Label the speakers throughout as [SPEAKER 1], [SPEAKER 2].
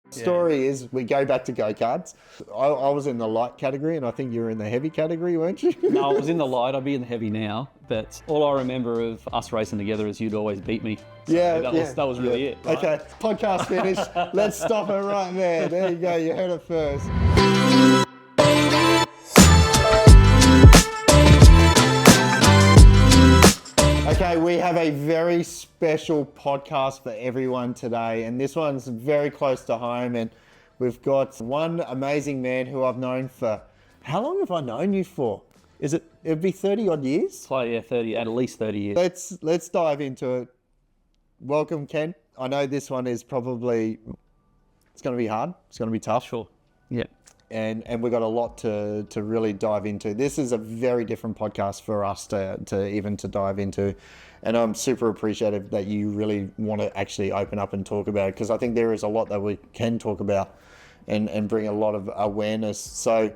[SPEAKER 1] Story is, we go back to go-karts. I was in the light category, and I think you were in the heavy category, weren't you?
[SPEAKER 2] No, I was in the light. I'd be in the heavy now. But all I remember of us racing together is you'd always beat me. So that was really it. Right?
[SPEAKER 1] Okay, podcast finished. Let's stop it right there. There you go. You heard it first. Okay, we have a very special podcast for everyone today, and this one's very close to home, and we've got one amazing man who I've known for, how long have I known you for? It'd be 30 odd years?
[SPEAKER 2] So yeah, at least 30 years.
[SPEAKER 1] Let's dive into it. Welcome, Ken. I know this one is probably, it's going to be hard. It's going to be tough.
[SPEAKER 2] Sure. Yeah.
[SPEAKER 1] And we've got a lot to really dive into. This is a very different podcast for us to dive into. And I'm super appreciative that you really want to actually open up and talk about it, because I think there is a lot that we can talk about and bring a lot of awareness. So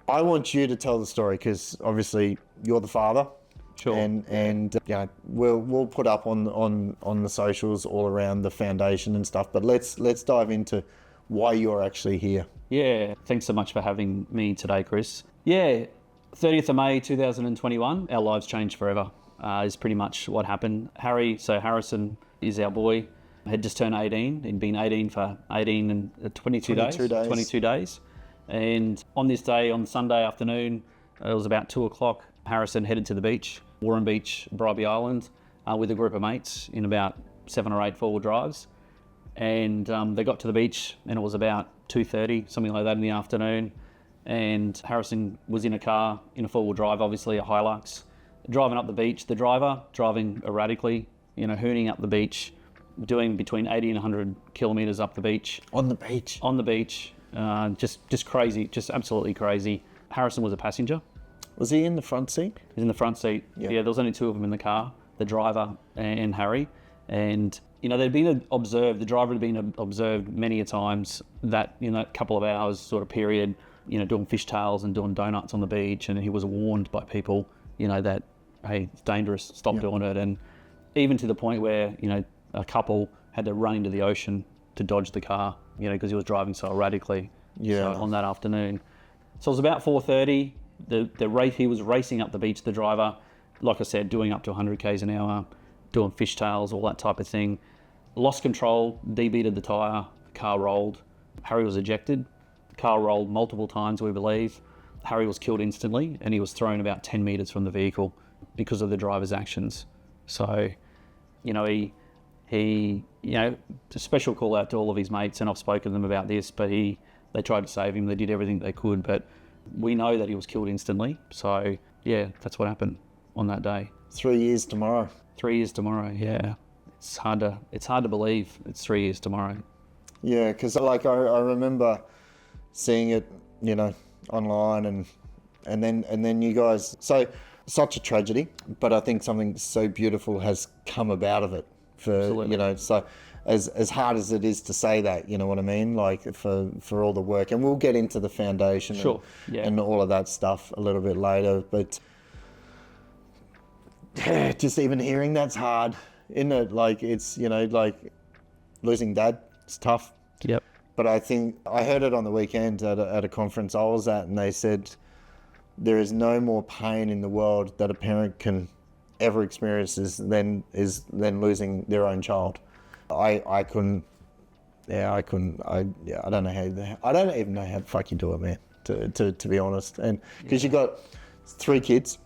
[SPEAKER 1] I want you to tell the story, because obviously you're the father.
[SPEAKER 2] Sure.
[SPEAKER 1] And we'll put up on the socials all around the foundation and stuff. But let's dive into why you're actually here.
[SPEAKER 2] Yeah, thanks so much for having me today, Chris. Yeah, 30th of May 2021, our lives changed forever, is pretty much what happened. Harrison is our boy, had just turned 18. He'd been 18 for 18 and 22 days. And on this day, on Sunday afternoon, it was about 2 o'clock, Harrison headed to the beach, Warren Beach, Bribie Island, with a group of mates in about 7 or 8 four-wheel drives. And they got to the beach, and it was about 2:30, something like that in the afternoon. And Harrison was in a car, in a four-wheel drive, obviously a Hilux, driving up the beach. The driver driving erratically, hooning up the beach, doing between 80 and 100 kilometres up the beach.
[SPEAKER 1] On the beach?
[SPEAKER 2] On the beach. Just crazy, just absolutely crazy. Harrison was a passenger.
[SPEAKER 1] Was he in the front seat?
[SPEAKER 2] He was in the front seat. Yeah, there was only 2 of them in the car, the driver and Harry. And they'd been observed, the driver had been observed many a times that, a couple of hours sort of period, doing fishtails and doing donuts on the beach. And he was warned by people, that, hey, it's dangerous, stop doing it. And even to the point where, a couple had to run into the ocean to dodge the car, because he was driving so erratically on that afternoon. So it was about 4:30. He was racing up the beach, the driver, like I said, doing up to 100 k's an hour, doing fishtails, all that type of thing. Lost control, debeated the tyre, the car rolled. Harry was ejected. The car rolled multiple times, we believe. Harry was killed instantly, and he was thrown about 10 metres from the vehicle because of the driver's actions. So, he a special call out to all of his mates, and I've spoken to them about this, but they tried to save him. They did everything they could, but we know that he was killed instantly. So, yeah, that's what happened on that day.
[SPEAKER 1] 3 years tomorrow.
[SPEAKER 2] 3 years tomorrow, yeah. It's hard to believe it's 3 years tomorrow.
[SPEAKER 1] Yeah, because I remember seeing it, online, and then you guys. So such a tragedy, but I think something so beautiful has come about of it.
[SPEAKER 2] Absolutely.
[SPEAKER 1] So as hard as it is to say that, you know what I mean, like for all the work, and we'll get into the foundation and all of that stuff a little bit later, but. Yeah, just even hearing that's hard, isn't it? Like it's, like losing dad, it's tough.
[SPEAKER 2] Yep.
[SPEAKER 1] But I think I heard it on the weekend at a conference I was at, and they said there is no more pain in the world that a parent can ever experience than losing their own child. I don't even know how the fuck you do it, man, to be honest. And because you got 3 kids.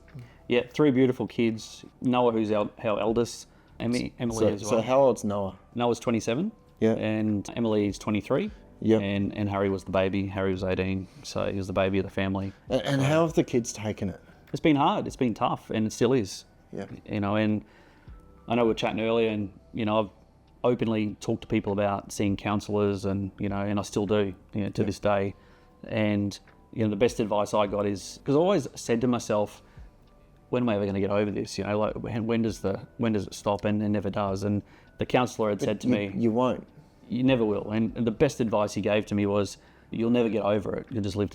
[SPEAKER 2] Yeah, 3 beautiful kids. Noah, who's our eldest. Emily as well.
[SPEAKER 1] So how old's Noah?
[SPEAKER 2] Noah's 27.
[SPEAKER 1] Yeah.
[SPEAKER 2] And Emily's 23.
[SPEAKER 1] Yeah.
[SPEAKER 2] And Harry was the baby. Harry was 18. So he was the baby of the family.
[SPEAKER 1] And how have the kids taken it?
[SPEAKER 2] It's been hard. It's been tough, and it still is.
[SPEAKER 1] Yeah.
[SPEAKER 2] And I know we were chatting earlier, and I've openly talked to people about seeing counsellors, and and I still do, to this day. And the best advice I got is, because I always said to myself, when am I ever going to get over this? Like when does it stop? And it never does. And the counsellor had said to me,
[SPEAKER 1] "You won't.
[SPEAKER 2] You never will." And the best advice he gave to me was, "You'll never get over it. You'll just learn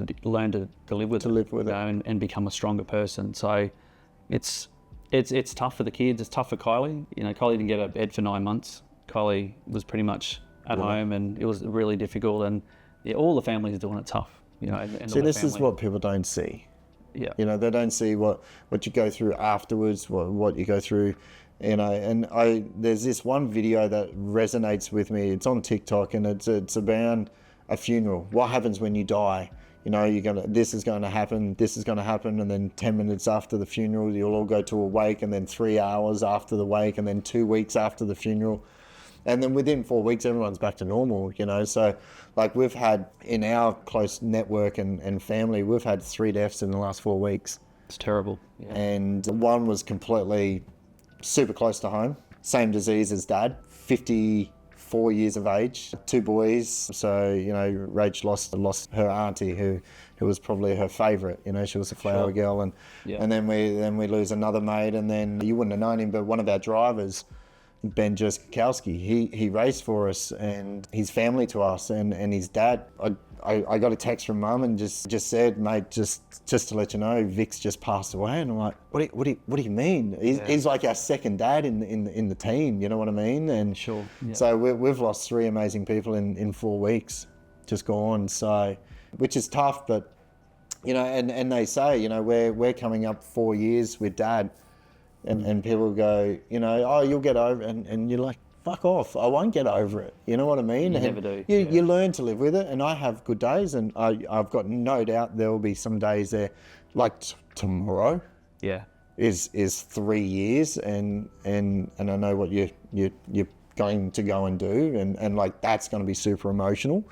[SPEAKER 2] to live with it, and become a stronger person." So, it's tough for the kids. It's tough for Kylie. Kylie didn't get out of bed for 9 months. Kylie was pretty much at home, and it was really difficult. And all the families are doing it tough, And
[SPEAKER 1] See, this is what people don't see.
[SPEAKER 2] Yeah.
[SPEAKER 1] They don't see what you go through afterwards, what you go through, and there's this one video that resonates with me. It's on TikTok, and it's about a funeral. What happens when you die? This is going to happen, and then 10 minutes after the funeral, you'll all go to a wake, and then 3 hours after the wake, and then 2 weeks after the funeral. And then within 4 weeks, everyone's back to normal, So, like, we've had, in our close network and family, we've had 3 deaths in the last 4 weeks.
[SPEAKER 2] It's terrible. Yeah.
[SPEAKER 1] And one was completely super close to home. Same disease as Dad, 54 years of age, 2 boys. So, Rach lost her auntie, who was probably her favourite. She was a flower girl. And then we lose another mate. And then you wouldn't have known him, but one of our drivers, Ben Jerskowski, he raced for us, and his family to us, and his dad. I got a text from Mum and just said, mate, just to let you know, Vic's just passed away. And I'm like, what do you mean? He's like our second dad in the team. You know what I mean? And
[SPEAKER 2] sure. Yeah.
[SPEAKER 1] So we've lost 3 amazing people in 4 weeks, just gone. So, which is tough, but and they say, we're coming up 4 years with Dad. And people go, oh, you'll get over it. And you're like, fuck off. I won't get over it. You know what I mean?
[SPEAKER 2] You never do.
[SPEAKER 1] You learn to live with it. And I have good days. And I've got no doubt there will be some days there, like tomorrow.
[SPEAKER 2] Yeah.
[SPEAKER 1] Is 3 years. And I know what you're going to go and do. And like, that's going to be super emotional.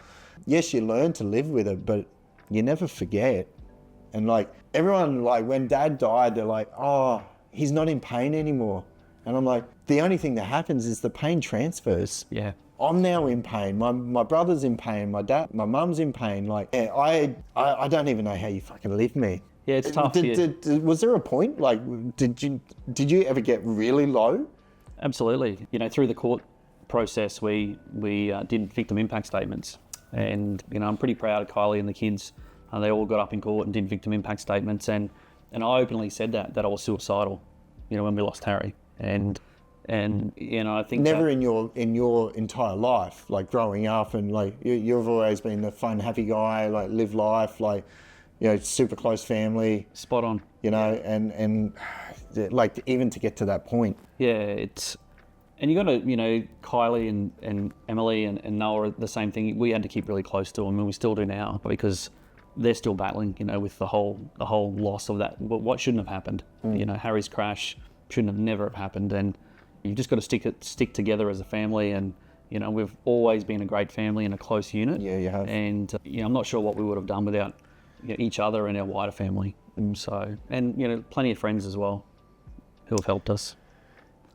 [SPEAKER 1] Yes, you learn to live with it, but you never forget. And like, everyone, like, when Dad died, they're like, oh, he's not in pain anymore. And I'm like, the only thing that happens is the pain transfers.
[SPEAKER 2] Yeah.
[SPEAKER 1] I'm now in pain. My brother's in pain. My mum's in pain. Like, I don't even know how you fucking live, me.
[SPEAKER 2] Yeah, it's tough.
[SPEAKER 1] Was there a point? Like, did you ever get really low?
[SPEAKER 2] Absolutely. Through the court process, we did victim impact statements. And, I'm pretty proud of Kylie and the kids. They all got up in court and did victim impact statements. And I openly said that I was suicidal, when we lost Harry. And I think
[SPEAKER 1] never in your entire life, like growing up, and like you've always been the fun, happy guy, like live life, like, super close family.
[SPEAKER 2] Spot on.
[SPEAKER 1] And like, even to get to that point.
[SPEAKER 2] Yeah, and you got to, Kylie and Emily and Noah are the same thing. We had to keep really close to them, and we still do now, because they're still battling, with the whole loss of that. What shouldn't have happened? Harry's crash shouldn't have never have happened, and you've just got to stick together as a family. And we've always been a great family and a close unit.
[SPEAKER 1] Yeah, you have.
[SPEAKER 2] And I'm not sure what we would have done without each other and our wider family. So, and plenty of friends as well who have helped us.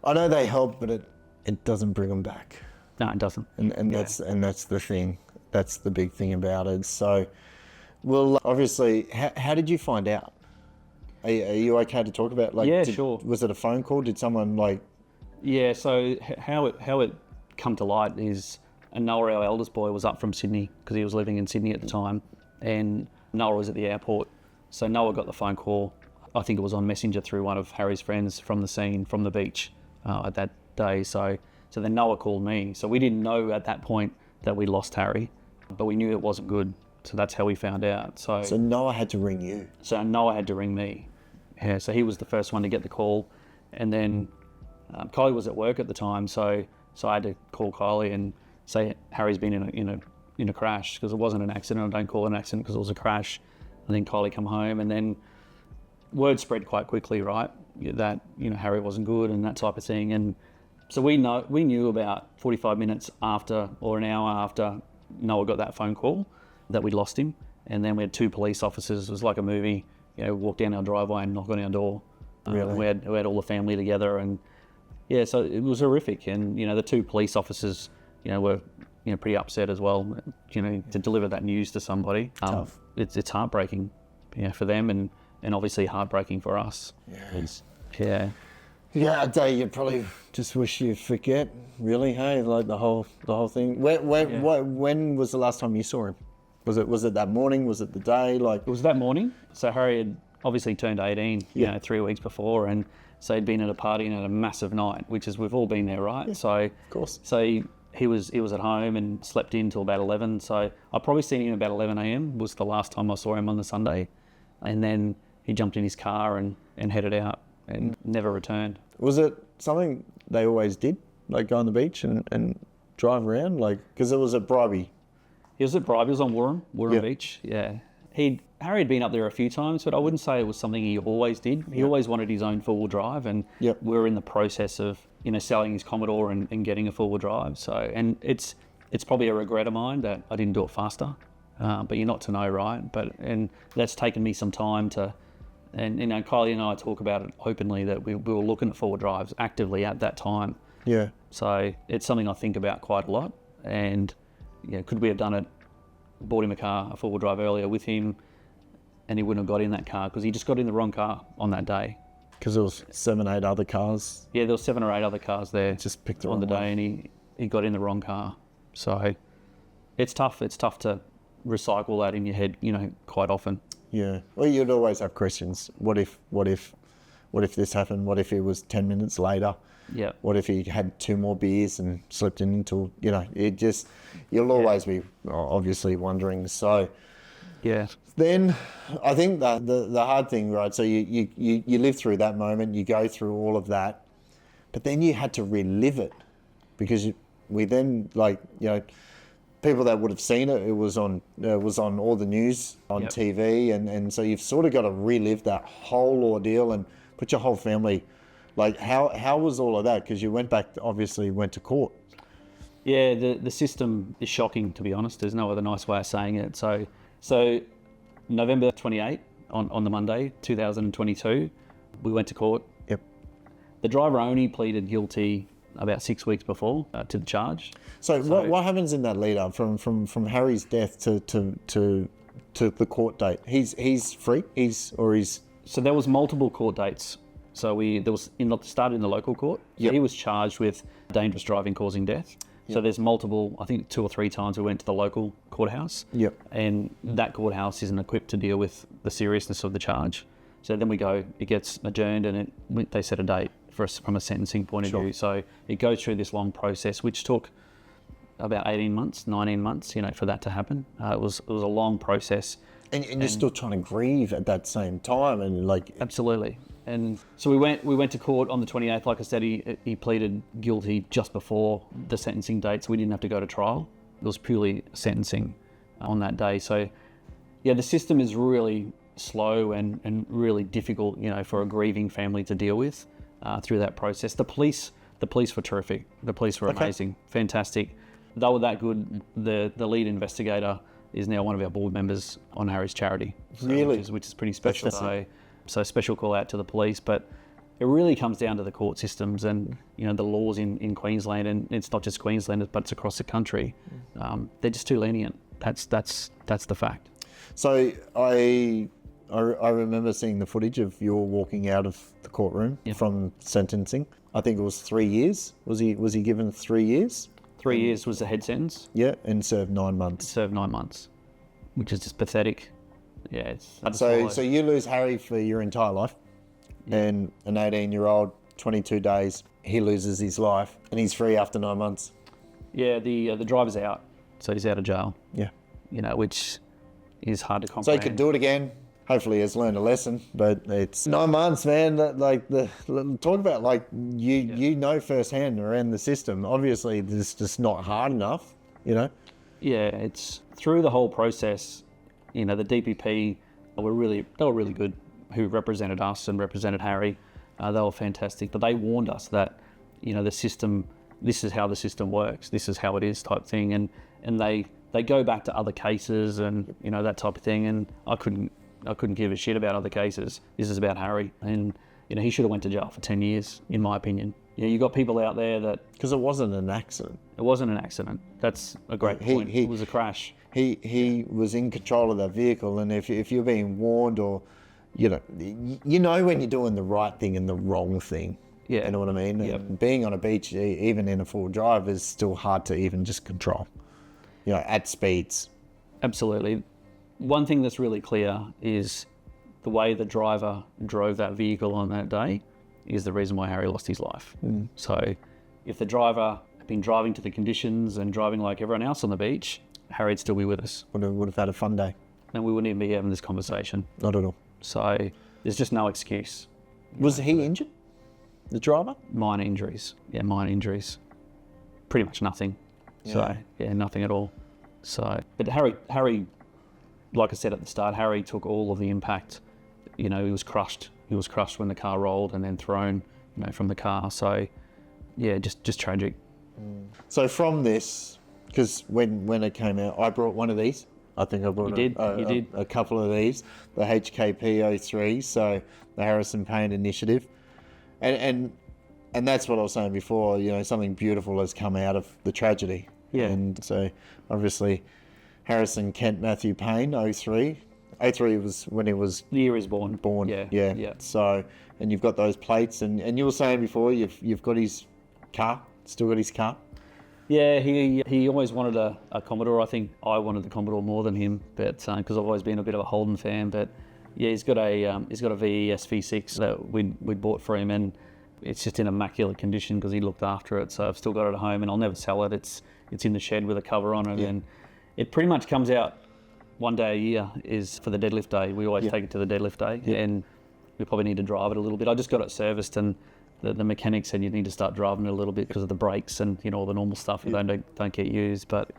[SPEAKER 1] I know they help, but it doesn't bring them back.
[SPEAKER 2] No, it doesn't.
[SPEAKER 1] And that's the thing. That's the big thing about it. So. Well, obviously, how did you find out? Are you okay to talk about? Like,
[SPEAKER 2] yeah, sure.
[SPEAKER 1] Was it a phone call? Did someone like?
[SPEAKER 2] Yeah. So how it come to light is Noah, our eldest boy, was up from Sydney because he was living in Sydney at the time, and Noah was at the airport. So Noah got the phone call. I think it was on Messenger through one of Harry's friends from the scene, from the beach at that day. So then Noah called me. So we didn't know at that point that we lost Harry, but we knew it wasn't good. So that's how we found out. So
[SPEAKER 1] Noah had to ring you.
[SPEAKER 2] So Noah had to ring me. Yeah, so he was the first one to get the call. And then Kylie was at work at the time, so I had to call Kylie and say Harry's been in a crash, because it wasn't an accident. I don't call it an accident because it was a crash. And then Kylie come home, and then word spread quite quickly, right? That Harry wasn't good and that type of thing. And so we knew about 45 minutes after, or an hour after Noah got that phone call, that we'd lost him. And then we had 2 police officers. It was like a movie. Walk down our driveway and knock on our door.
[SPEAKER 1] Really?
[SPEAKER 2] We had all the family together, and yeah, so it was horrific. And the 2 police officers, were pretty upset as well. To deliver that news to somebody,
[SPEAKER 1] tough.
[SPEAKER 2] It's heartbreaking, for them, and obviously heartbreaking for us.
[SPEAKER 1] Yeah. Yeah, a day you probably just wish you forget. Really, hey, like the whole thing. When was the last time you saw him? Was it that morning? Was it the day? Like,
[SPEAKER 2] it was that morning. So Harry had obviously turned 18, 3 weeks before, and so he'd been at a party and had a massive night, which is, we've all been there, right?
[SPEAKER 1] Yeah,
[SPEAKER 2] so
[SPEAKER 1] of course.
[SPEAKER 2] So he was at home and slept in till about 11. So I probably seen him about 11 a.m. was the last time I saw him on the Sunday. And then he jumped in his car and headed out and never returned.
[SPEAKER 1] Was it something they always did, like go on the beach and drive around? Like, because it was at Bribey.
[SPEAKER 2] He was at Bribey. He was on Wooreen
[SPEAKER 1] Yep.
[SPEAKER 2] Beach. Yeah. Harry had been up there a few times, but I wouldn't say it was something he always did. He always wanted his own four-wheel drive, and
[SPEAKER 1] Yep.
[SPEAKER 2] we're in the process of selling his Commodore and getting a four-wheel drive. So, and it's probably a regret of mine that I didn't do it faster. But you're not to know, right? And that's taken me some time to, and Kylie and I talk about it openly that we were looking at four-wheel drives actively at that time.
[SPEAKER 1] Yeah.
[SPEAKER 2] So it's something I think about quite a lot. And could we have done it? Bought him a four-wheel drive earlier with him, and he wouldn't have got in that car because he just got in the wrong car on that day.
[SPEAKER 1] Because there was 7, 8 other cars.
[SPEAKER 2] Yeah, there were 7 or 8 other cars there.
[SPEAKER 1] Just picked the
[SPEAKER 2] on
[SPEAKER 1] wrong
[SPEAKER 2] the day,
[SPEAKER 1] one.
[SPEAKER 2] and he got in the wrong car. So it's tough. It's tough to recycle that in your head, quite often.
[SPEAKER 1] Yeah. Well, you'd always have questions. What if this happened? What if it was 10 minutes later?
[SPEAKER 2] Yeah.
[SPEAKER 1] What if he had 2 more beers and slipped in until, you'll always be obviously wondering. So
[SPEAKER 2] Yeah.
[SPEAKER 1] then I think the hard thing, right? So you live through that moment, you go through all of that, but then you had to relive it because we then people that would have seen it, it was on all the news on
[SPEAKER 2] Yep.
[SPEAKER 1] TV, and so you've sort of got to relive that whole ordeal and put your whole family. Like how was all of that? Because you went to court.
[SPEAKER 2] Yeah, the system is shocking, to be honest. There's no other nice way of saying it. So November 28 on the Monday, 2022, we went to court.
[SPEAKER 1] Yep.
[SPEAKER 2] The driver only pleaded guilty about 6 weeks before to the charge.
[SPEAKER 1] So what happens in that lead up from Harry's death to the court date? He's free.
[SPEAKER 2] So there was multiple court dates. So started in the local court. So
[SPEAKER 1] Yep.
[SPEAKER 2] he was charged with dangerous driving causing death. Yep. So there's multiple, I think 2 or 3 times we went to the local courthouse.
[SPEAKER 1] Yep.
[SPEAKER 2] And that courthouse isn't equipped to deal with the seriousness of the charge. So then it gets adjourned, and they set a date for us from a sentencing point of view. So it goes through this long process, which took about 18 months, 19 months, for that to happen. It was a long process.
[SPEAKER 1] And you're still trying to grieve at that same time, and
[SPEAKER 2] Absolutely. And so we went to court on the 28th. Like I said, he pleaded guilty just before the sentencing date, so we didn't have to go to trial. It was purely sentencing on that day. So yeah, the system is really slow and really difficult, for a grieving family to deal with through that process. The police were terrific. The police were amazing, fantastic. They were that good. The lead investigator is now one of our board members on Harry's charity.
[SPEAKER 1] Really?
[SPEAKER 2] Which is pretty special. So special call out to the police, but it really comes down to the court systems and the laws in Queensland, and it's not just Queensland, but it's across the country. They're just too lenient. That's the fact.
[SPEAKER 1] So I remember seeing the footage of you walking out of the courtroom from sentencing. I think it was 3 years. Was he given 3 years?
[SPEAKER 2] 3 years was the head sentence.
[SPEAKER 1] Yeah, and served 9 months.
[SPEAKER 2] Served 9 months, which is just pathetic. Yeah, it's hard to
[SPEAKER 1] So
[SPEAKER 2] swallow.
[SPEAKER 1] you lose Harry for your entire life, and an 18-year-old, 22 days, he loses his life, and he's free after 9 months.
[SPEAKER 2] Yeah, the driver's out, so he's out of jail.
[SPEAKER 1] Yeah.
[SPEAKER 2] Which is hard to
[SPEAKER 1] So
[SPEAKER 2] comprehend.
[SPEAKER 1] he could do it again. Hopefully he has learned a lesson, but it's 9 months, man. Talk about you firsthand around the system. Obviously, it's just not hard enough,
[SPEAKER 2] Yeah, it's through the whole process. The DPP they were really good, who represented us and represented Harry. They were fantastic, but they warned us that the system. This is how the system works. This is how it is, type thing. And they go back to other cases and that type of thing. And I couldn't give a shit about other cases. This is about Harry, and he should have went to jail for 10 years, in my opinion. You got people out there that
[SPEAKER 1] because it wasn't an accident.
[SPEAKER 2] It wasn't an accident. That's a great point. It was a crash.
[SPEAKER 1] He was in control of that vehicle, and if you're being warned, or when you're doing the right thing and the wrong thing.
[SPEAKER 2] Yeah.
[SPEAKER 1] You know what I mean?
[SPEAKER 2] Yep.
[SPEAKER 1] And being on a beach, even in a full drive, is still hard to even just control. At speeds.
[SPEAKER 2] Absolutely. One thing that's really clear is the way the driver drove that vehicle on that day is the reason why Harry lost his life. So if the driver been driving to the conditions and driving like everyone else on the beach, Harry'd still be with us.
[SPEAKER 1] Would have had a fun day.
[SPEAKER 2] And we wouldn't even be having this conversation.
[SPEAKER 1] Not at all.
[SPEAKER 2] So there's just no excuse.
[SPEAKER 1] Was he injured? The driver?
[SPEAKER 2] Minor injuries. Yeah, minor injuries. Pretty much nothing.
[SPEAKER 1] Yeah.
[SPEAKER 2] So, yeah, nothing at all. So, but Harry, like I said at the start, Harry took all of the impact. You know, he was crushed. He was crushed when the car rolled and then thrown, you know, from the car. So, yeah, just tragic.
[SPEAKER 1] So from this, because when it came out, I brought one of these. I think I brought a couple of these, the HKP 03, so the Harrison Payne initiative. And that's what I was saying before, you know, something beautiful has come out of the tragedy.
[SPEAKER 2] Yeah.
[SPEAKER 1] And so obviously Harrison Kent Matthew Payne 03. 03 was when he was
[SPEAKER 2] The year he was born.
[SPEAKER 1] Yeah. So, and you've got those plates, and you were saying before you've got his car, still got his car.
[SPEAKER 2] Yeah, he always wanted a Commodore. I think I wanted the Commodore more than him, but because I've always been a bit of a Holden fan. But yeah, he's got a VES V6 that we bought for him, and it's just in immaculate condition because he looked after it. So I've still got it at home, and I'll never sell it. It's in the shed with a cover on it, and it pretty much comes out one day a year is for the deadlift day. We always take it to the deadlift day, and we probably need to drive it a little bit. I just got it serviced, and the mechanic said you need to start driving it a little bit because of the brakes and, you know, all the normal stuff that don't get used. But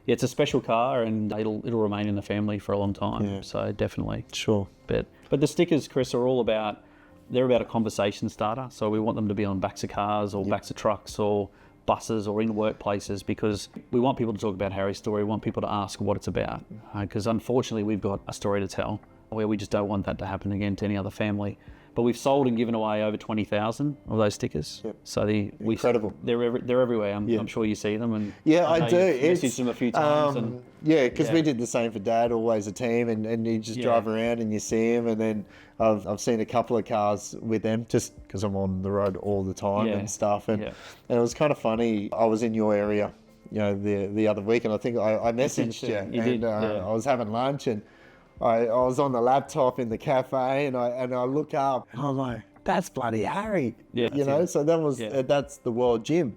[SPEAKER 2] yeah, it's a special car, and it'll remain in the family for a long time.
[SPEAKER 1] Yeah.
[SPEAKER 2] So definitely.
[SPEAKER 1] Sure.
[SPEAKER 2] But the stickers, Chris, are all about, they're about a conversation starter. So we want them to be on backs of cars or backs of trucks or buses or in workplaces, because we want people to talk about Harry's story. We want people to ask what it's about, because unfortunately we've got a story to tell where we just don't want that to happen again to any other family. But we've sold and given away over 20,000 of those stickers. Yep. So
[SPEAKER 1] incredible.
[SPEAKER 2] They're everywhere. I'm sure you see them. And
[SPEAKER 1] I do.
[SPEAKER 2] Messaged them a few times.
[SPEAKER 1] Because we did the same for Dad. Always a team, and you just drive around and you see him. And then I've seen a couple of cars with them just because I'm on the road all the time and stuff. And it was kind of funny. I was in your area, you know, the other week, and I think I messaged you.
[SPEAKER 2] You did.
[SPEAKER 1] I was having lunch, and I was on the laptop in the cafe, and I look up, and I'm like, that's bloody Harry.
[SPEAKER 2] Yeah,
[SPEAKER 1] you know. So that was that's the World Gym,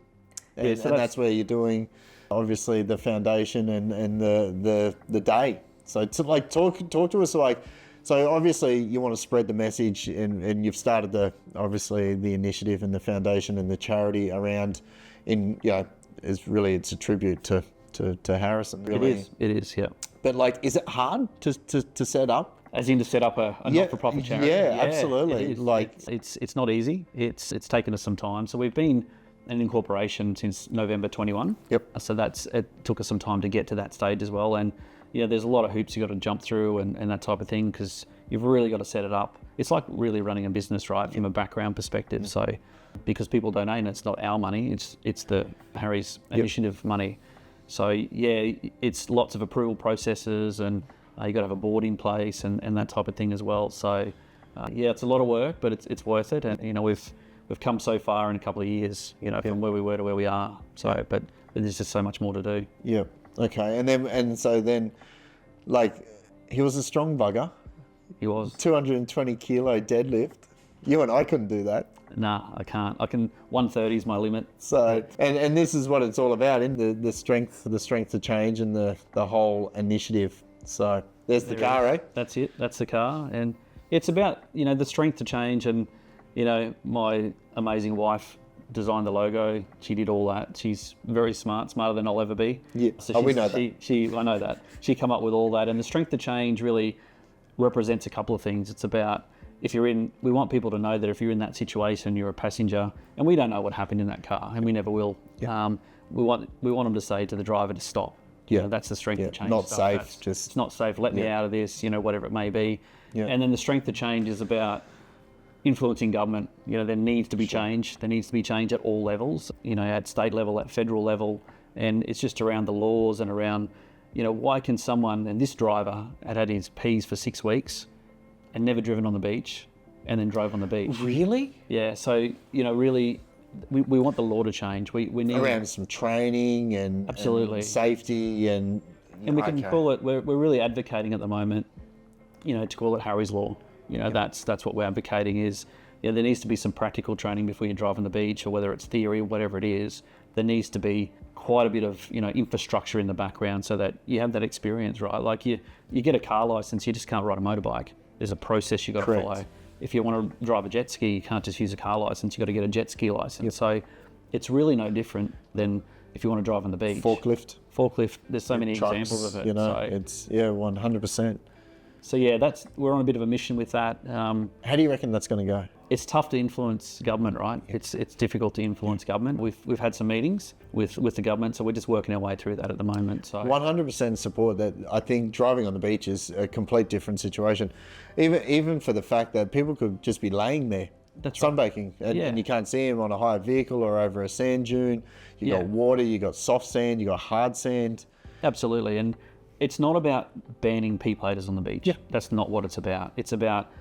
[SPEAKER 1] and, so that's where you're doing, obviously, the foundation and the day. So to like talk to us, like, so obviously you want to spread the message, and you've started the initiative and the foundation and the charity around, it's a tribute to Harrison. Really.
[SPEAKER 2] It is. Yeah.
[SPEAKER 1] But like, is it hard to set up?
[SPEAKER 2] As in to set up a not-for-profit charity?
[SPEAKER 1] Yeah, absolutely.
[SPEAKER 2] It's not easy. It's taken us some time. So we've been an incorporation since November 21.
[SPEAKER 1] Yep.
[SPEAKER 2] So it took us some time to get to that stage as well. And there's a lot of hoops you got to jump through and that type of thing, because you've really got to set it up. It's like really running a business, right, from a background perspective. So because people donate, and it's not our money, it's the Harry's initiative money. So it's lots of approval processes, and you got to have a board in place and that type of thing as well. So it's a lot of work, but it's worth it. And we've come so far in a couple of years, from where we were to where we are. So, but there's just so much more to do.
[SPEAKER 1] Yeah. Okay. And so then, like, he was a strong bugger.
[SPEAKER 2] He was
[SPEAKER 1] 220 kilo deadlift. You and I couldn't do that.
[SPEAKER 2] Nah, I can't. 130 is my limit.
[SPEAKER 1] So, and this is what it's all about, in the strength to change and the whole initiative. So there's the car, eh?
[SPEAKER 2] That's it. That's the car. And it's about, the strength to change. And, my amazing wife designed the logo. She did all that. She's very smart, smarter than I'll ever be.
[SPEAKER 1] Yeah.
[SPEAKER 2] So
[SPEAKER 1] we know that.
[SPEAKER 2] I know that. She come up with all that. And the strength to change really represents a couple of things. It's about, we want people to know that if you're in that situation, you're a passenger, and we don't know what happened in that car, and we never will.
[SPEAKER 1] Yeah.
[SPEAKER 2] We want them to say to the driver to stop.
[SPEAKER 1] Yeah.
[SPEAKER 2] That's the strength to change.
[SPEAKER 1] Not safe.
[SPEAKER 2] It's not safe. Let me out of this. Whatever it may be.
[SPEAKER 1] Yeah.
[SPEAKER 2] And then the strength to change is about influencing government. There needs to be change. There needs to be change at all levels. At state level, at federal level, and it's just around the laws and around, why can someone, and this driver had his P's for 6 weeks and never driven on the beach, and then drove on the beach.
[SPEAKER 1] Really?
[SPEAKER 2] Yeah. So, really, we want the law to change. We need
[SPEAKER 1] around some training and
[SPEAKER 2] absolutely
[SPEAKER 1] and safety and
[SPEAKER 2] we can call it. We're really advocating at the moment, to call it Harry's Law. That's what we're advocating is. There needs to be some practical training before you drive on the beach, or whether it's theory, whatever it is. there needs to be quite a bit of, infrastructure in the background so that you have that experience, right? Like you get a car license, you just can't ride a motorbike. There's a process you got to follow. If you want to drive a jet ski, you can't just use a car license. You got to get a jet ski license. Yep. So it's really no different than if you want to drive on the beach. Forklift. There's so many examples of it.
[SPEAKER 1] It's 100%.
[SPEAKER 2] So we're on a bit of a mission with that.
[SPEAKER 1] How do you reckon that's going to go?
[SPEAKER 2] It's tough to influence government, right? It's difficult to influence government. We've had some meetings with the government, so we're just working our way through that at the moment. So
[SPEAKER 1] 100% support that. I think driving on the beach is a complete different situation, even for the fact that people could just be laying there. That's sunbaking, right. And you can't see them on a hired vehicle or over a sand dune. You got water, you got soft sand, you got hard sand.
[SPEAKER 2] Absolutely, and it's not about banning P-platers on the beach. Yeah. That's not what it's about. It's about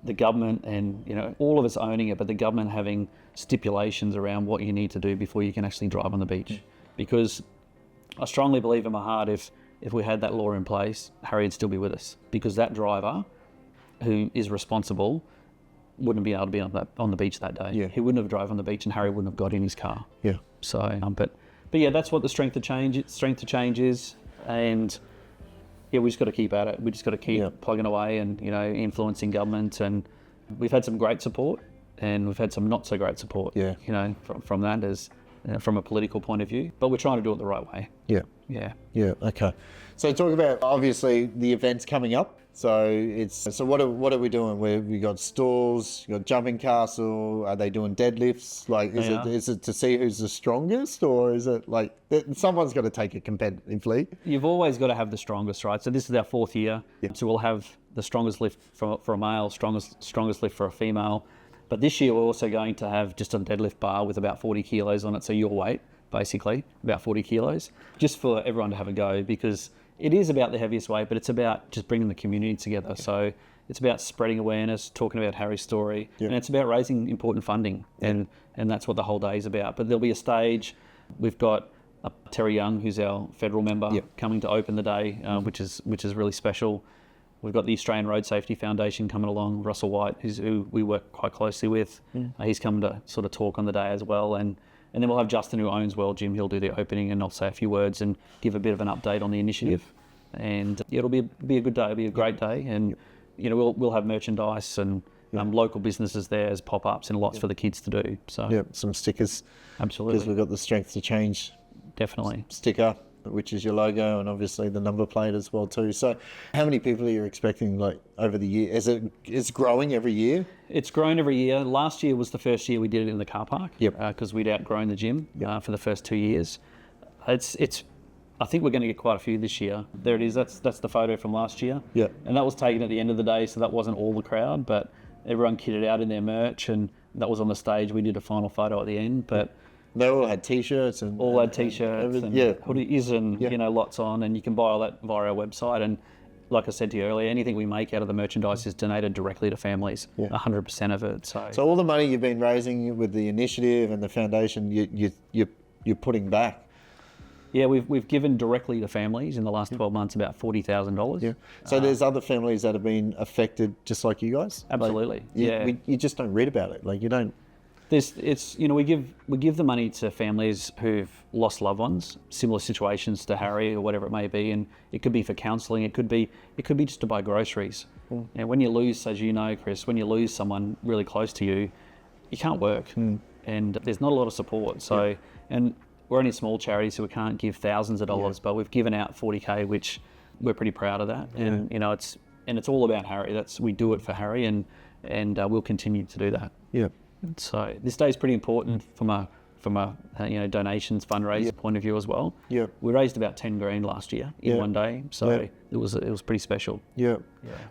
[SPEAKER 2] the government and all of us owning it, but the government having stipulations around what you need to do before you can actually drive on the beach. Because I strongly believe in my heart if we had that law in place, Harry would still be with us, because that driver who is responsible wouldn't be able to be on the beach that day. Yeah. He wouldn't have drove on the beach, and Harry wouldn't have got in his car. Yeah. So, but that's what the strength to change is, and we just got to keep at it. We just got to keep plugging away and influencing government. And we've had some great support, and we've had some not so great support. Yeah. From that as from a political point of view, but we're trying to do it the right way. Yeah. Yeah. Yeah. Okay. So talk about obviously the events coming up. So what are we doing? We got stalls, you got jumping castle. Are they doing deadlifts? Like, is it to see who's the strongest, or is it like someone's got to take it competitively? You've always got to have the strongest, right? So this is our 4th year. Yep. So we'll have the strongest lift for a male, strongest lift for a female. But this year we're also going to have just a deadlift bar with about 40 kilos on it. So your weight, basically, about 40 kilos, just for everyone to have a go, because it is about the heaviest weight, but it's about just bringing the community together. Yeah. So it's about spreading awareness, talking about Harry's story, and it's about raising important funding, and that's what the whole day is about. But there'll be a stage. We've got Terry Young, who's our federal member, coming to open the day, which is really special. We've got the Australian Road Safety Foundation coming along, Russell White, who we work quite closely with. He's coming to sort of talk on the day as well, and then we'll have Justin, who owns World Gym. He'll do the opening, and I'll say a few words and give a bit of an update on the initiative. And it'll be a good day. It'll be a great day, and we'll have merchandise and local businesses there as pop-ups and lots for the kids to do. So some stickers. Absolutely, because we've got the Strength to Change. Definitely sticker, which is your logo, and obviously the number plate as well too. So how many people are you expecting over the year? It's growing every year? It's grown every year. Last year was the first year we did it in the car park, because we'd outgrown the gym for the first 2 years. I think we're going to get quite a few this year. There it is. That's the photo from last year. Yeah. And that was taken at the end of the day, so that wasn't all the crowd, but everyone kitted out in their merch, and that was on the stage. We did a final photo at the end, but they all had T-shirts and hoodies and lots on, and you can buy all that via our website. And like I said to you earlier, anything we make out of the merchandise is donated directly to families. 100% of it. So all the money you've been raising with the initiative and the foundation, you're putting back. Yeah, we've given directly to families in the last 12 months about $40,000. Yeah. So there's other families that have been affected just like you guys? Absolutely. You just don't read about it. Like you don't. We give the money to families who've lost loved ones, similar situations to Harry or whatever it may be, and it could be for counselling. It could be just to buy groceries. And when you lose, as you know, Chris, when you lose someone really close to you, you can't work, and there's not a lot of support. So and we're only a small charity, so we can't give thousands of dollars, but we've given out $40K, which we're pretty proud of that. And it's all about Harry. We do it for Harry, and we'll continue to do that. Yeah. So this day is pretty important from a donations fundraiser point of view as well. Yeah. We raised about 10 grand last year in one day, so it was pretty special. Yeah.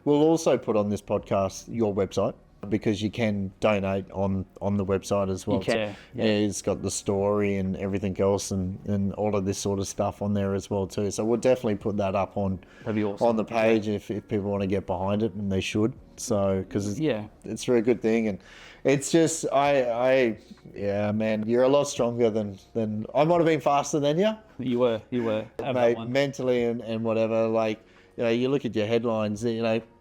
[SPEAKER 2] We'll also put on this podcast your website, because you can donate on the website as well. You can. So, it's got the story and everything else and all of this sort of stuff on there as well too. So we'll definitely put that up on the page if people want to get behind it, and they should. So because it's a very good thing, and it's just man, you're a lot stronger than I might have been faster than you. You were, mate, mentally and whatever. Like, you look at your headlines,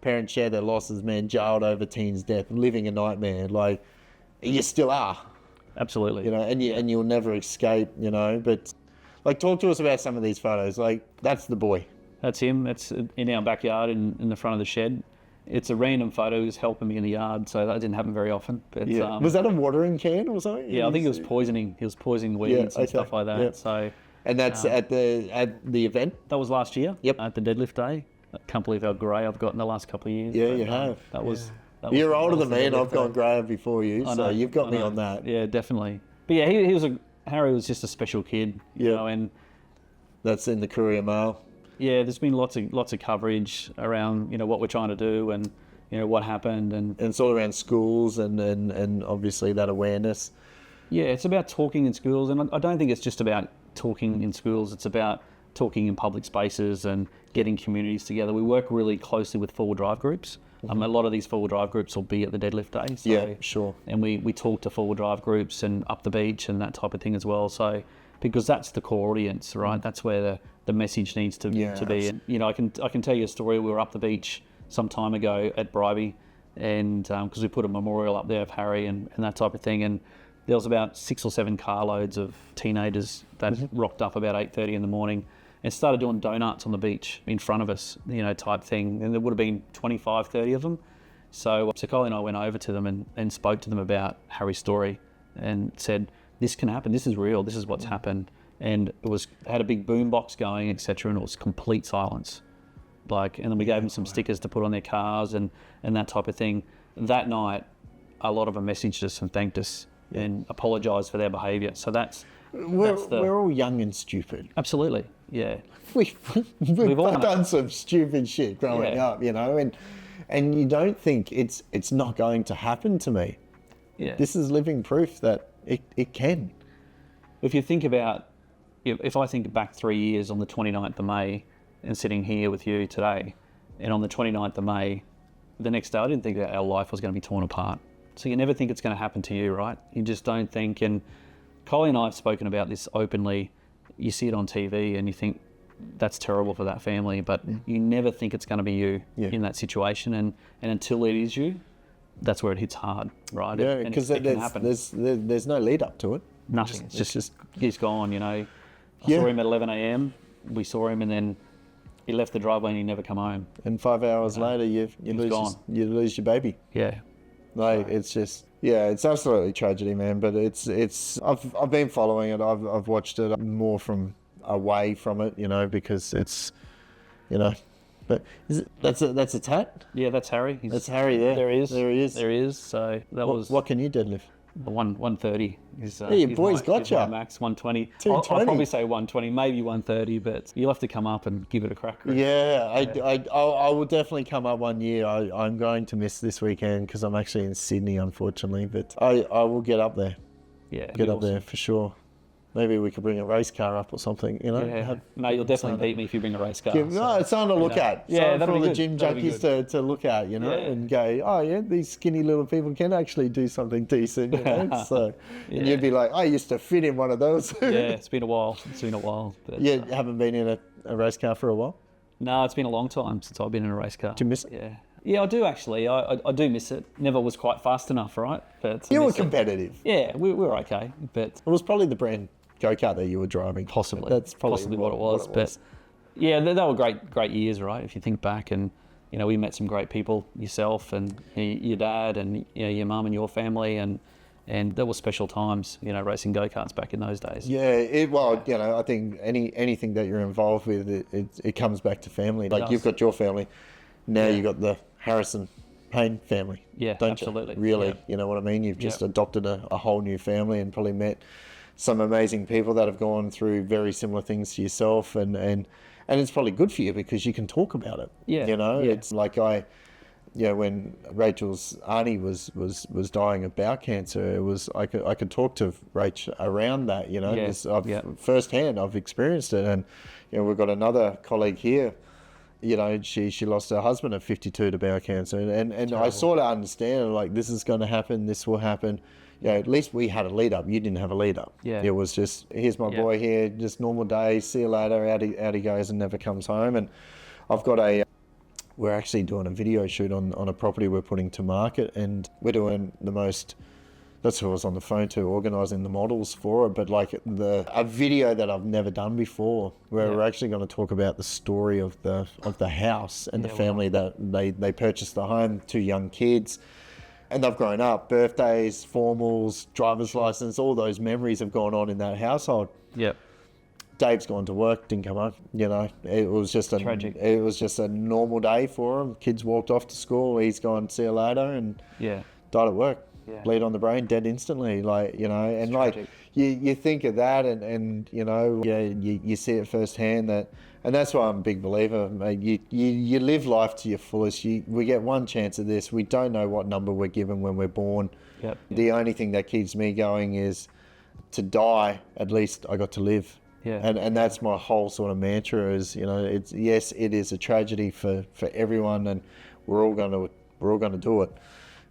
[SPEAKER 2] parents share their losses, man, jailed over teen's death, living a nightmare. Like, you still are. Absolutely.
[SPEAKER 1] You know, and you'll never escape. You know, but like, talk to us about some of these photos. Like, that's the boy.
[SPEAKER 2] That's him. That's in our backyard in the front of the shed. It's a random photo. He was helping me in the yard, so that didn't happen very often. But,
[SPEAKER 1] Yeah. Was that a watering can or something?
[SPEAKER 2] Yeah, I think he was poisoning. He was poisoning weeds and stuff like that.
[SPEAKER 1] Yeah.
[SPEAKER 2] So,
[SPEAKER 1] and that's at the event?
[SPEAKER 2] That was last year.
[SPEAKER 1] Yep.
[SPEAKER 2] At the deadlift day. I can't believe how grey I've got in the last couple of years.
[SPEAKER 1] Yeah, you have.
[SPEAKER 2] That was.
[SPEAKER 1] You're older than me, and I've
[SPEAKER 2] gone
[SPEAKER 1] gone grey before you, so you've got me on that.
[SPEAKER 2] Yeah, definitely. But yeah, Harry was just a special kid.
[SPEAKER 1] Yeah.
[SPEAKER 2] You know, and
[SPEAKER 1] that's in the Courier Mail.
[SPEAKER 2] Yeah, there's been lots of coverage around, you know, what we're trying to do and, you know, what happened. And
[SPEAKER 1] it's all around schools and obviously that awareness.
[SPEAKER 2] Yeah, it's about talking in schools. And I don't think it's just about talking in schools. It's about talking in public spaces and getting communities together. We work really closely with four-wheel drive groups. A lot of these four-wheel drive groups will be at the deadlift day. So,
[SPEAKER 1] yeah, sure.
[SPEAKER 2] And we talk to four-wheel drive groups and up the beach and that type of thing as well. So, because that's the core audience, right? That's where the message needs to be. And, you know, I can tell you a story. We were up the beach some time ago at Bribey, and because we put a memorial up there of Harry and that type of thing, and there was about 6 or 7 carloads of teenagers that rocked up about 8:30 in the morning and started doing donuts on the beach in front of us, you know, type thing. And there would have been 25, 30 of them. So Colin and I went over to them and spoke to them about Harry's story and said, this can happen. This is real. This is what's happened. And it had a big boom box going, etc. And it was complete silence. And then we gave them some stickers to put on their cars and that type of thing. That night, a lot of them messaged us and thanked us and apologised for their behaviour. So we're
[SPEAKER 1] all young and stupid.
[SPEAKER 2] Absolutely, yeah.
[SPEAKER 1] We've all done some stupid shit growing up, you know, and you don't think it's not going to happen to me.
[SPEAKER 2] Yeah.
[SPEAKER 1] This is living proof that it can.
[SPEAKER 2] If you think about, if I think back 3 years on the 29th of May and sitting here with you today, and on the 29th of May, the next day, I didn't think that our life was going to be torn apart. So you never think it's going to happen to you, right? You just don't think. And Colin and I have spoken about this openly. You see it on TV and you think that's terrible for that family, but you never think it's going to be you in that situation. And until it is you, that's where it hits hard, right?
[SPEAKER 1] Yeah, because there's no lead up to it.
[SPEAKER 2] Nothing. It's just he's gone, you know. I saw him at 11 a.m. We saw him and then he left the driveway and he never come home.
[SPEAKER 1] And 5 hours later, you lose your baby.
[SPEAKER 2] Yeah.
[SPEAKER 1] Like, it's just, it's absolutely tragedy, man. But I've been following it. I've watched it more from away from it, you know, because it's, you know. But that's a tat?
[SPEAKER 2] Yeah, that's Harry.
[SPEAKER 1] That's Harry there.
[SPEAKER 2] There he is.
[SPEAKER 1] There he is.
[SPEAKER 2] So that was.
[SPEAKER 1] What can you deadlift?
[SPEAKER 2] 130 is
[SPEAKER 1] your boy's got you.
[SPEAKER 2] Max 120. I'll probably say 120, maybe 130, but you'll have to come up and give it a crack.
[SPEAKER 1] Yeah, I will definitely come up one year. I'm going to miss this weekend because I'm actually in Sydney, unfortunately, but I will get up there.
[SPEAKER 2] Yeah,
[SPEAKER 1] get up there for sure. Maybe we could bring a race car up or something, you know?
[SPEAKER 2] Yeah. No, you'll definitely beat me if you bring a race car.
[SPEAKER 1] No, it's something to look at.
[SPEAKER 2] Yeah,
[SPEAKER 1] for all the
[SPEAKER 2] good.
[SPEAKER 1] gym junkies to look at, you know, and go, oh yeah, these skinny little people can actually do something decent, you know? So, and you'd be like, I used to fit in one of those.
[SPEAKER 2] Yeah, it's been a while. But,
[SPEAKER 1] you haven't been in a race car for a while?
[SPEAKER 2] No, it's been a long time since I've been in a race car.
[SPEAKER 1] Do you miss it?
[SPEAKER 2] Yeah. Yeah, I do actually. I do miss it. Never was quite fast enough, right? But
[SPEAKER 1] you were competitive.
[SPEAKER 2] Yeah, we were okay. But
[SPEAKER 1] it was probably the brand go-kart that you were driving.
[SPEAKER 2] Possibly.
[SPEAKER 1] That's probably
[SPEAKER 2] what it was. But yeah, they were great years, right? If you think back, and you know, we met some great people, yourself and your dad, and you know, your mum and your family, and there were special times, you know, racing go-karts back in those days.
[SPEAKER 1] Yeah, you know, I think anything that you're involved with, it comes back to family. Like you've got your family, now you've got the Harrison Payne family.
[SPEAKER 2] Yeah,
[SPEAKER 1] don't
[SPEAKER 2] absolutely.
[SPEAKER 1] You? Really,
[SPEAKER 2] yeah.
[SPEAKER 1] You know what I mean? You've just adopted a whole new family and probably met some amazing people that have gone through very similar things to yourself, and it's probably good for you because you can talk about it.
[SPEAKER 2] Yeah.
[SPEAKER 1] You know, it's like when Rachel's auntie was dying of bowel cancer, it was I could talk to Rach around that. You know, firsthand I've experienced it, and you know, we've got another colleague here. You know, she lost her husband at 52 to bowel cancer, and I sort of understand, like, this is going to happen, this will happen. Yeah, at least we had a lead up. You didn't have a lead up.
[SPEAKER 2] Yeah.
[SPEAKER 1] It was just, here's my boy here, just normal day, see you later, out he goes and never comes home. And I've got we're actually doing a video shoot on a property we're putting to market, and we're doing the most that's who I was on the phone to, organising the models for it. But like a video that I've never done before, where we're actually going to talk about the story of the house and the family that they purchased the home, 2 young kids, and they've grown up, birthdays, formals, driver's license, all those memories have gone on in that household.
[SPEAKER 2] Yep.
[SPEAKER 1] Dave's gone to work, didn't come home. You know, it was just
[SPEAKER 2] Tragic.
[SPEAKER 1] It was just a normal day for him. Kids walked off to school. He's gone, see you later, and died at work.
[SPEAKER 2] Yeah.
[SPEAKER 1] Bleed on the brain, dead instantly. Like, you know, and like
[SPEAKER 2] tragic.
[SPEAKER 1] you think of that, and you know, you see it firsthand. And that's why I'm a big believer. You live life to your fullest. We get one chance at this. We don't know what number we're given when we're born.
[SPEAKER 2] Yep.
[SPEAKER 1] The only thing that keeps me going is to die. At least I got to live.
[SPEAKER 2] Yeah.
[SPEAKER 1] And that's my whole sort of mantra is, you know, it is a tragedy for everyone, and we're all going to do it.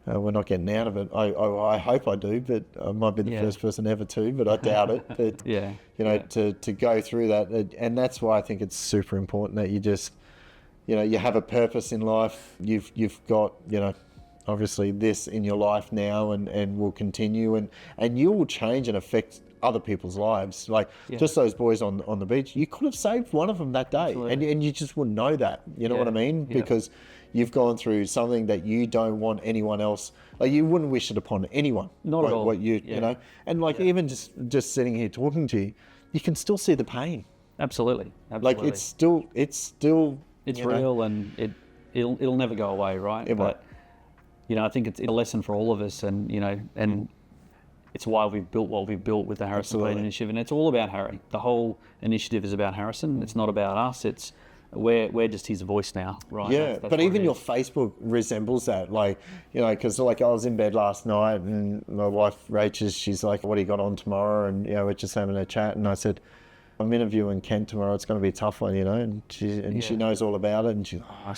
[SPEAKER 1] We're not getting out of it. I hope I do, but I might be the first person ever to, but I doubt it. But, you know, to go through that, and that's why I think it's super important that you just, you know, you have a purpose in life. You've got, you know, obviously this in your life now, and will continue, and you will change and affect other people's lives. Like just those boys on the beach, you could have saved one of them that day. And you just wouldn't know that. You know what I mean? Because you've gone through something that you don't want anyone else, like you wouldn't wish it upon anyone.
[SPEAKER 2] Not at all.
[SPEAKER 1] What you know, and like even just sitting here talking to you, you can still see the pain.
[SPEAKER 2] Absolutely.
[SPEAKER 1] Like it's still
[SPEAKER 2] real, and it'll never go away, right? But you know, I think it's a lesson for all of us, and you know, and it's why we've built what we've built with the Harrison Payne initiative, and it's all about Harry. The whole initiative is about Harrison. It's not about us. It's we're just his voice now, right?
[SPEAKER 1] Yeah,
[SPEAKER 2] that's
[SPEAKER 1] but even your Facebook resembles that. Like, you know, because like I was in bed last night, and my wife Rachel, she's like, "What do you got on tomorrow?" And you know, we're just having a chat, and I said, "I'm interviewing Kent tomorrow. It's going to be a tough one, you know." And she knows all about it, and she's, "Oh,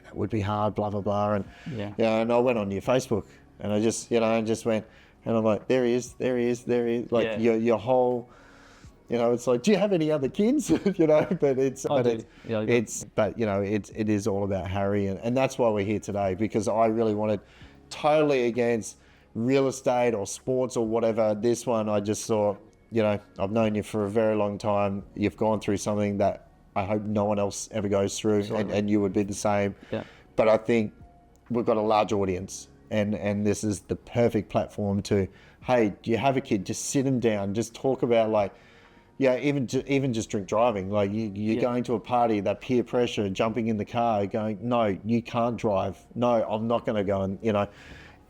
[SPEAKER 1] that would be hard." Blah blah blah, and and I went on your Facebook, and I just went. And I'm like, there he is. Like your whole, you know, it's like, do you have any other kids? You know, but it is all about Harry, and that's why we're here today, because I really wanted, totally against real estate or sports or whatever. This one, I just thought, you know, I've known you for a very long time. You've gone through something that I hope no one else ever goes through, and you would be the same. Yeah. But I think we've got a large audience. And this is the perfect platform to, hey, do you have a kid? Just sit them down. Just talk about even just drink driving. Like you're going to a party, that peer pressure, jumping in the car, going, no, you can't drive. No, I'm not going to go. And, you know,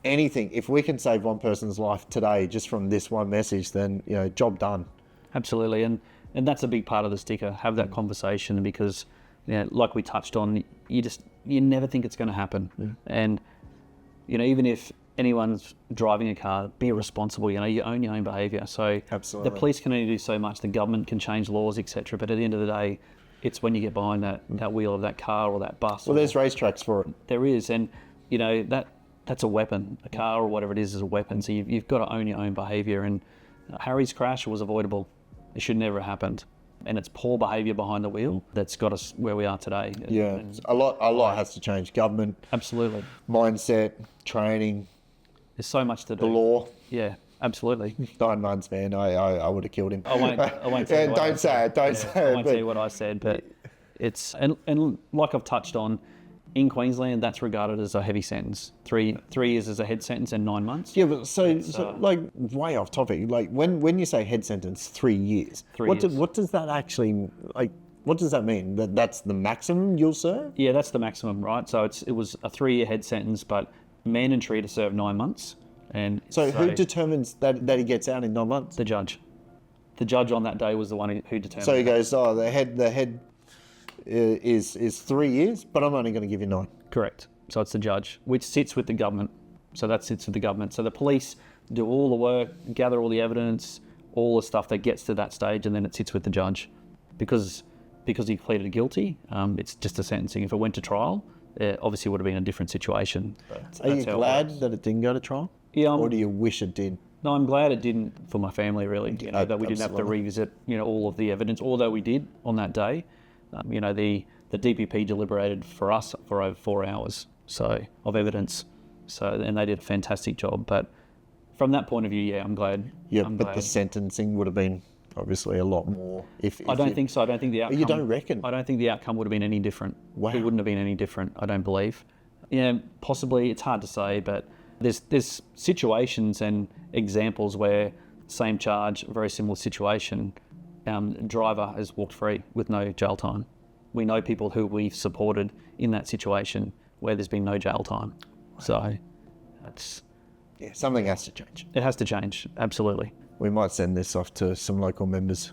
[SPEAKER 1] anything. If we can save one person's life today just from this one message, then, you know, job done.
[SPEAKER 2] Absolutely. And that's a big part of the sticker. Have that conversation, because, you know, like we touched on, you never think it's going to happen. And you know, even if anyone's driving a car, be responsible. You know, you own your own behaviour. So the police can only do so much. The government can change laws, etc. But at the end of the day, it's when you get behind that wheel of that car or that bus.
[SPEAKER 1] Well, there's racetracks for it.
[SPEAKER 2] There is, and you know that's a weapon. A car or whatever it is a weapon. So you've got to own your own behaviour. And Harry's crash was avoidable. It should never have happened. And it's poor behaviour behind the wheel that's got us where we are today.
[SPEAKER 1] Yeah, a lot has to change. Government,
[SPEAKER 2] absolutely,
[SPEAKER 1] mindset, training.
[SPEAKER 2] There's so much to do.
[SPEAKER 1] The law.
[SPEAKER 2] Yeah, absolutely. 9
[SPEAKER 1] months, man. I would have killed him.
[SPEAKER 2] I won't say.
[SPEAKER 1] Don't say it. Don't say it.
[SPEAKER 2] I won't say what I said, but it's and like I've touched on. In Queensland, that's regarded as a heavy sentence. 3 years as a head sentence and 9 months.
[SPEAKER 1] Yeah, but so like way off topic. Like when you say head sentence, 3 years. What does that actually like? What does that mean? That's the maximum you'll serve?
[SPEAKER 2] Yeah, that's the maximum, right? So it was a 3-year head sentence, but mandatory to serve 9 months. And
[SPEAKER 1] so who determines that he gets out in 9 months?
[SPEAKER 2] The judge. The judge on that day was the one who determined.
[SPEAKER 1] So he goes, the head. Is 3 years, but I'm only going to give you 9.
[SPEAKER 2] Correct. So it's the judge, which sits with the government. So that sits with the government. So the police do all the work, gather all the evidence, all the stuff that gets to that stage, and then it sits with the judge. Because he pleaded guilty, it's just a sentencing. If it went to trial, it obviously would have been a different situation.
[SPEAKER 1] Are you glad that it didn't go to trial?
[SPEAKER 2] Yeah.
[SPEAKER 1] Or do you wish it did?
[SPEAKER 2] No, I'm glad it didn't for my family, really. You know, that we didn't have to revisit, you know, all of the evidence, although we did on that day. You know, the DPP deliberated for us for over 4 hours of evidence. So, and they did a fantastic job. But from that point of view, yeah, I'm glad.
[SPEAKER 1] Yeah,
[SPEAKER 2] I'm
[SPEAKER 1] but
[SPEAKER 2] glad.
[SPEAKER 1] the sentencing would have been obviously a lot more. If
[SPEAKER 2] I don't think so. I don't think the outcome.
[SPEAKER 1] You don't reckon?
[SPEAKER 2] I don't think the outcome would have been any different.
[SPEAKER 1] Wow.
[SPEAKER 2] It wouldn't have been any different. I don't believe. Yeah, possibly. It's hard to say, but there's situations and examples where same charge, very similar situation, driver has walked free with no jail time. We know people who we've supported in that situation where there's been no jail time. Wow. So
[SPEAKER 1] something has to change.
[SPEAKER 2] It has to change. Absolutely.
[SPEAKER 1] We might send this off to some local members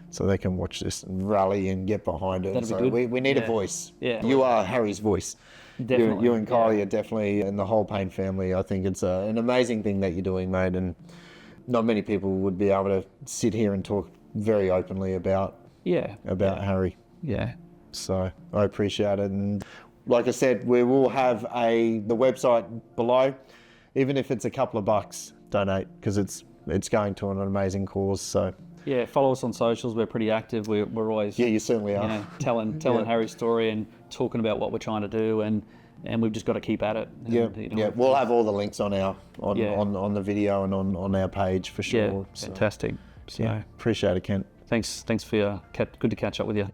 [SPEAKER 1] so they can watch this and rally and get behind it.
[SPEAKER 2] That'd
[SPEAKER 1] So
[SPEAKER 2] be good.
[SPEAKER 1] we need a voice.
[SPEAKER 2] Yeah.
[SPEAKER 1] You are Harry's voice.
[SPEAKER 2] Definitely.
[SPEAKER 1] You and Kylie are definitely, and the whole Payne family. I think it's an amazing thing that you're doing, mate. And not many people would be able to sit here and talk very openly about Harry.
[SPEAKER 2] Yeah.
[SPEAKER 1] So I appreciate it. And like I said, we will have the website below. Even if it's a couple of bucks, donate, because it's going to an amazing cause. So
[SPEAKER 2] yeah, follow us on socials. We're pretty active. We're always
[SPEAKER 1] you certainly are.
[SPEAKER 2] Telling Harry's story and talking about what we're trying to do, and we've just got to keep at it. And,
[SPEAKER 1] We'll have all the links on on the video and on our page for sure.
[SPEAKER 2] Yeah, fantastic. So
[SPEAKER 1] appreciate it, Kent.
[SPEAKER 2] Thanks for good to catch up with you.